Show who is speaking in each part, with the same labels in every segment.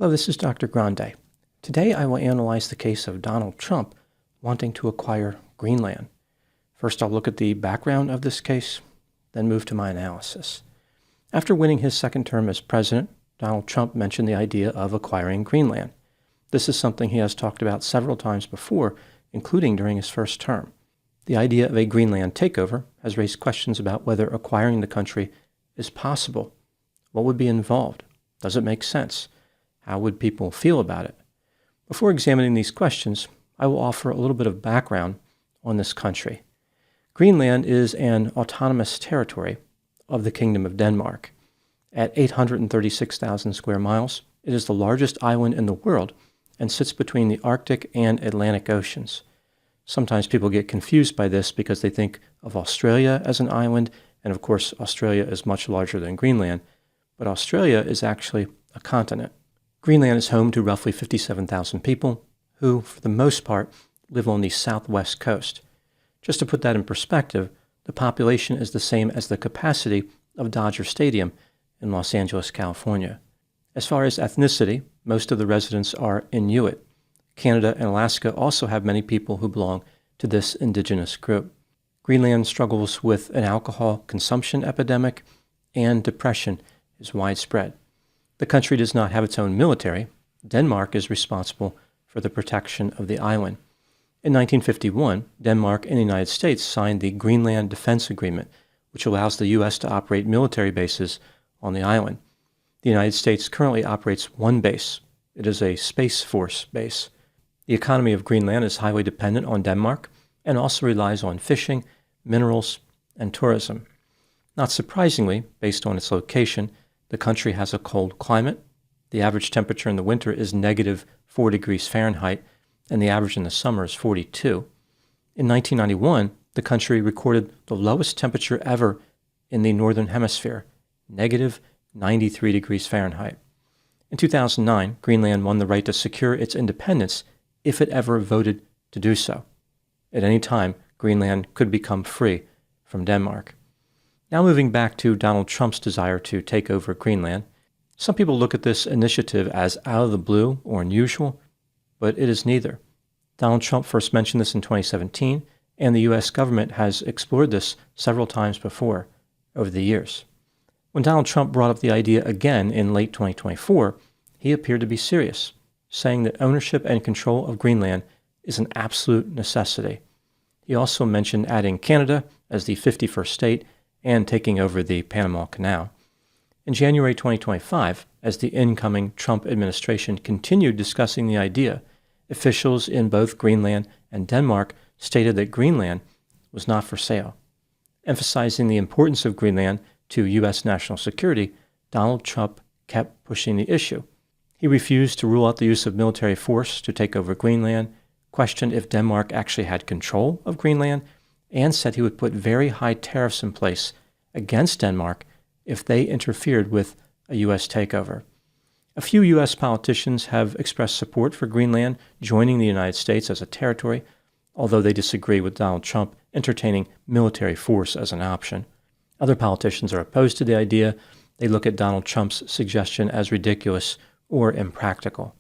Speaker 1: Hello, this is Dr. Grande. Today I will analyze the case of Donald Trump wanting to acquire Greenland. First, I'll look at the background of this case, then move to my analysis. After winning his second term as president, Donald Trump mentioned the idea of acquiring Greenland. This is something he has talked about several times before, including during his first term. The idea of a Greenland takeover has raised questions about whether acquiring the country is possible. What would be involved? Does it make sense? How would people feel about it? Before examining these questions, I will offer a little bit of background on this country. Greenland is an autonomous territory of the Kingdom of Denmark. At 836,000 square miles, it is the largest island in the world and sits between the Arctic and Atlantic Oceans. Sometimes people get confused by this because they think of Australia as an island, and of course Australia is much larger than Greenland, but Australia is actually a continent. Greenland is home to roughly 57,000 people who, for the most part, live on the southwest coast. Just to put that in perspective, the population is the same as the capacity of Dodger Stadium in Los Angeles, California. As far as ethnicity, most of the residents are Inuit. Canada and Alaska also have many people who belong to this indigenous group. Greenland struggles with an alcohol consumption epidemic, and depression is widespread. The country does not have its own military. Denmark is responsible for the protection of the island. In 1951, Denmark and the United States signed the Greenland Defense Agreement, which allows the U.S. to operate military bases on the island. The United States currently operates one base. It is a Space Force base. The economy of Greenland is highly dependent on Denmark and also relies on fishing, minerals, and tourism. Not surprisingly, based on its location, the country has a cold climate. The average temperature in the winter is -4 degrees Fahrenheit, and the average in the summer is 42. In 1991, the country recorded the lowest temperature ever in the Northern Hemisphere, -93 degrees Fahrenheit. In 2009, Greenland won the right to secure its independence if it ever voted to do so. At any time, Greenland could become free from Denmark. Now moving back to Donald Trump's desire to take over Greenland, some people look at this initiative as out of the blue or unusual, but it is neither. Donald Trump first mentioned this in 2017, and the U.S. government has explored this several times before over the years. When Donald Trump brought up the idea again in late 2024, he appeared to be serious, saying that ownership and control of Greenland is an absolute necessity. He also mentioned adding Canada as the 51st state and taking over the Panama Canal. In January 2025, as the incoming Trump administration continued discussing the idea, officials in both Greenland and Denmark stated that Greenland was not for sale. Emphasizing the importance of Greenland to U.S. national security, Donald Trump kept pushing the issue. He refused to rule out the use of military force to take over Greenland, questioned if Denmark actually had control of Greenland, and said he would put very high tariffs in place against Denmark if they interfered with a U.S. takeover. A few U.S. politicians have expressed support for Greenland joining the United States as a territory, although they disagree with Donald Trump entertaining military force as an option. Other politicians are opposed to the idea. They look at Donald Trump's suggestion as ridiculous or impractical.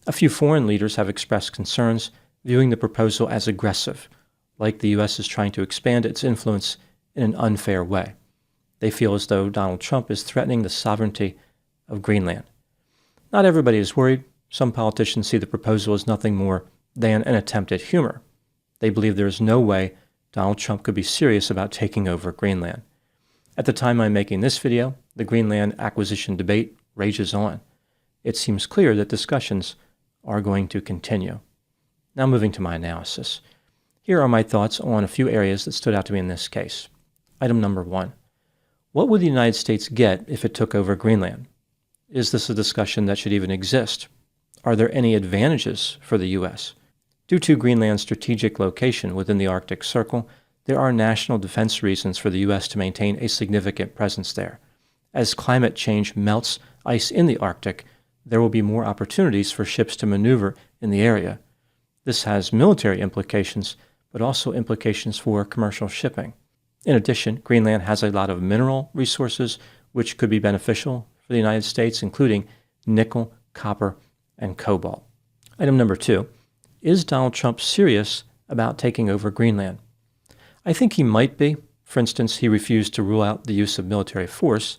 Speaker 1: A few foreign leaders have expressed concerns, viewing the proposal as aggressive, like the U.S. is trying to expand its influence in an unfair way. They feel as though Donald Trump is threatening the sovereignty of Greenland. Not everybody is worried. Some politicians see the proposal as nothing more than an attempt at humor. They believe there is no way Donald Trump could be serious about taking over Greenland. At the time I'm making this video, the Greenland acquisition debate rages on. It seems clear that discussions are going to continue. Now moving to my analysis. Here are my thoughts on a few areas that stood out to me in this case. Item number 1. What would the United States get if it took over Greenland? Is this a discussion that should even exist? Are there any advantages for the U.S.? Due to Greenland's strategic location within the Arctic Circle, there are national defense reasons for the U.S. to maintain a significant presence there. As climate change melts ice in the Arctic, there will be more opportunities for ships to maneuver in the area. This has military implications, but also implications for commercial shipping. In addition, Greenland has a lot of mineral resources which could be beneficial for the United States, including nickel, copper, and cobalt. Item number 2. Is Donald Trump serious about taking over Greenland? I think he might be. For instance, he refused to rule out the use of military force.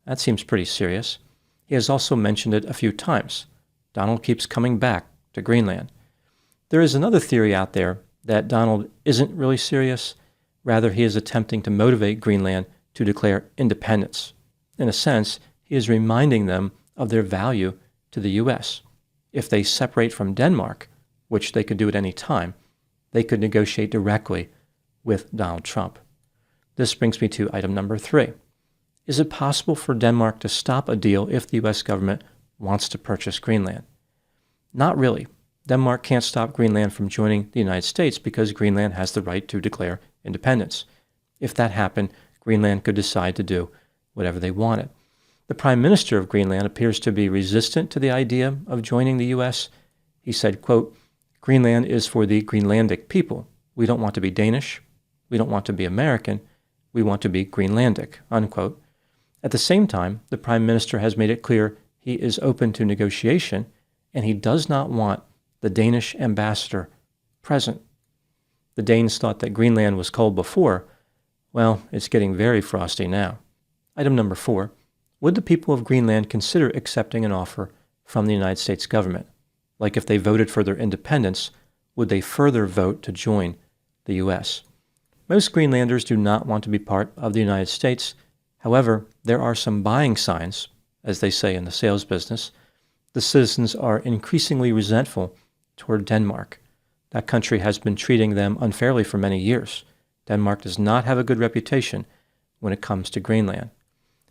Speaker 1: That seems pretty serious. He has also mentioned it a few times. Donald keeps coming back to Greenland. There is another theory out there that Donald isn't really serious. Rather, he is attempting to motivate Greenland to declare independence. In a sense, he is reminding them of their value to the U.S. If they separate from Denmark, which they could do at any time, they could negotiate directly with Donald Trump. This brings me to item number 3. Is it possible for Denmark to stop a deal if the U.S. government wants to purchase Greenland? Not really. Denmark can't stop Greenland from joining the United States because Greenland has the right to declare independence. If that happened, Greenland could decide to do whatever they wanted. The Prime Minister of Greenland appears to be resistant to the idea of joining the U.S. He said, quote, "Greenland is for the Greenlandic people. We don't want to be Danish. We don't want to be American. We want to be Greenlandic," unquote. At the same time, the Prime Minister has made it clear he is open to negotiation, and he does not want the Danish ambassador present. The Danes thought that Greenland was cold before. Well, it's getting very frosty now. Item number 4. Would the people of Greenland consider accepting an offer from the United States government? Like if they voted for their independence, would they further vote to join the U.S.? Most Greenlanders do not want to be part of the United States. However, there are some buying signs, as they say in the sales business. The citizens are increasingly resentful toward Denmark. That country has been treating them unfairly for many years. Denmark does not have a good reputation when it comes to Greenland.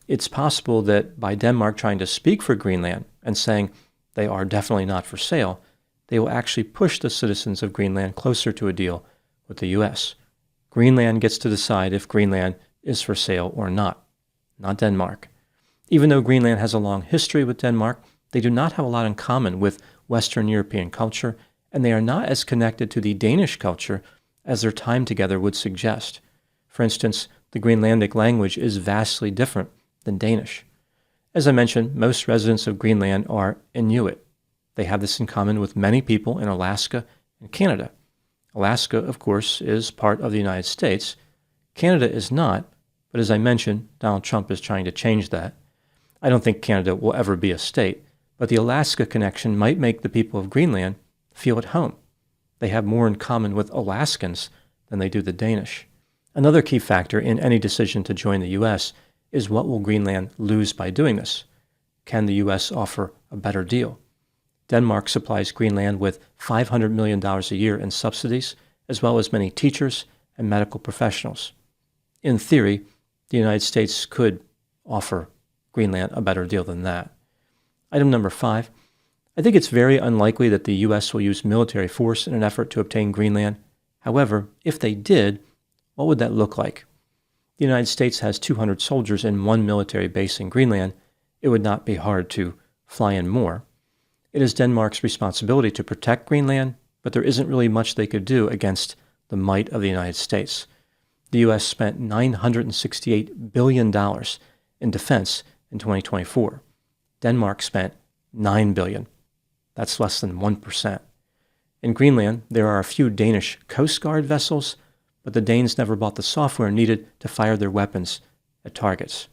Speaker 1: It's possible that by Denmark trying to speak for Greenland and saying they are definitely not for sale, they will actually push the citizens of Greenland closer to a deal with the U.S. Greenland gets to decide if Greenland is for sale or not Denmark. Even though Greenland has a long history with Denmark, they do not have a lot in common with Western European culture, and they are not as connected to the Danish culture as their time together would suggest. For instance, the Greenlandic language is vastly different than Danish. As I mentioned, most residents of Greenland are Inuit. They have this in common with many people in Alaska and Canada. Alaska, of course, is part of the United States. Canada is not, but as I mentioned, Donald Trump is trying to change that. I don't think Canada will ever be a state, but the Alaska connection might make the people of Greenland feel at home. They have more in common with Alaskans than they do the Danish. Another key factor in any decision to join the U.S. is what will Greenland lose by doing this? Can the U.S. offer a better deal? Denmark supplies Greenland with $500 million a year in subsidies, as well as many teachers and medical professionals. In theory, the United States could offer Greenland a better deal than that. Item number 5. I think it's very unlikely that the U.S. will use military force in an effort to obtain Greenland. However, if they did, what would that look like? The United States has 200 soldiers in one military base in Greenland. It would not be hard to fly in more. It is Denmark's responsibility to protect Greenland, but there isn't really much they could do against the might of the United States. The U.S. spent $968 billion in defense in 2024. Denmark spent $9 billion. That's less than 1%. In Greenland, there are a few Danish Coast Guard vessels, but the Danes never bought the software needed to fire their weapons at targets.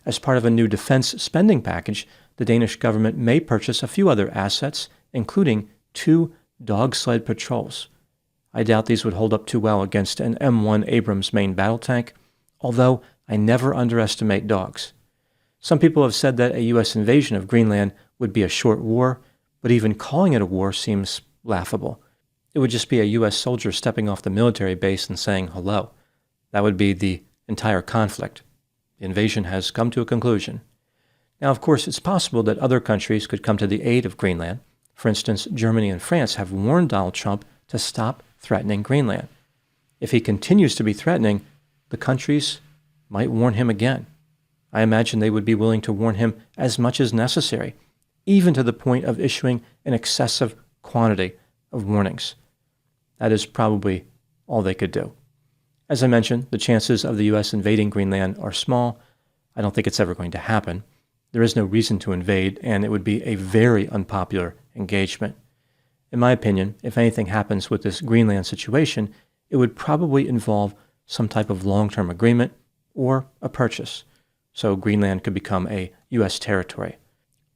Speaker 1: As part of a new defense spending package, the Danish government may purchase a few other assets, including 2 dog sled patrols. I doubt these would hold up too well against an M1 Abrams main battle tank, although I never underestimate dogs. Some people have said that a U.S. invasion of Greenland would be a short war, but even calling it a war seems laughable. It would just be a U.S. soldier stepping off the military base and saying hello. That would be the entire conflict. The invasion has come to a conclusion. Now, of course, it's possible that other countries could come to the aid of Greenland. For instance, Germany and France have warned Donald Trump to stop threatening Greenland. If he continues to be threatening, the countries might warn him again. I imagine they would be willing to warn him as much as necessary, even to the point of issuing an excessive quantity of warnings. That is probably all they could do. As I mentioned, the chances of the U.S. invading Greenland are small. I don't think it's ever going to happen. There is no reason to invade, and it would be a very unpopular engagement. In my opinion, if anything happens with this Greenland situation, it would probably involve some type of long-term agreement or a purchase, so Greenland could become a U.S. territory.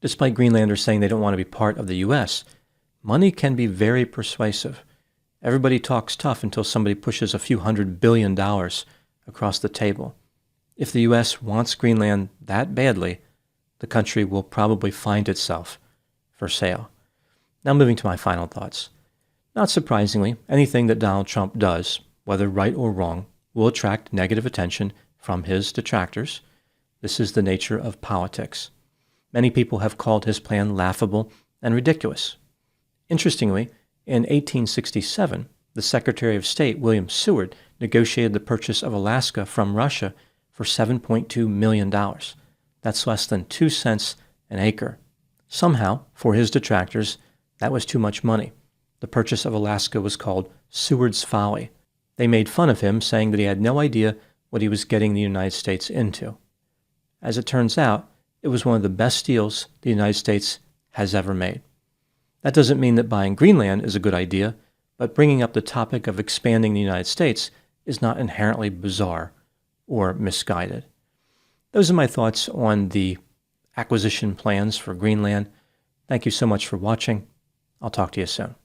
Speaker 1: Despite Greenlanders saying they don't want to be part of the U.S., money can be very persuasive. Everybody talks tough until somebody pushes a few $100 billion across the table. If the U.S. wants Greenland that badly, the country will probably find itself for sale. Now moving to my final thoughts. Not surprisingly, anything that Donald Trump does, whether right or wrong, will attract negative attention from his detractors. This is the nature of politics. Many people have called his plan laughable and ridiculous. Interestingly, in 1867, the Secretary of State, William Seward, negotiated the purchase of Alaska from Russia for $7.2 million. That's less than 2 cents an acre. Somehow, for his detractors, that was too much money. The purchase of Alaska was called Seward's Folly. They made fun of him, saying that he had no idea what he was getting the United States into. As it turns out, it was one of the best deals the United States has ever made. That doesn't mean that buying Greenland is a good idea, but bringing up the topic of expanding the United States is not inherently bizarre or misguided. Those are my thoughts on the acquisition plans for Greenland. Thank you so much for watching. I'll talk to you soon.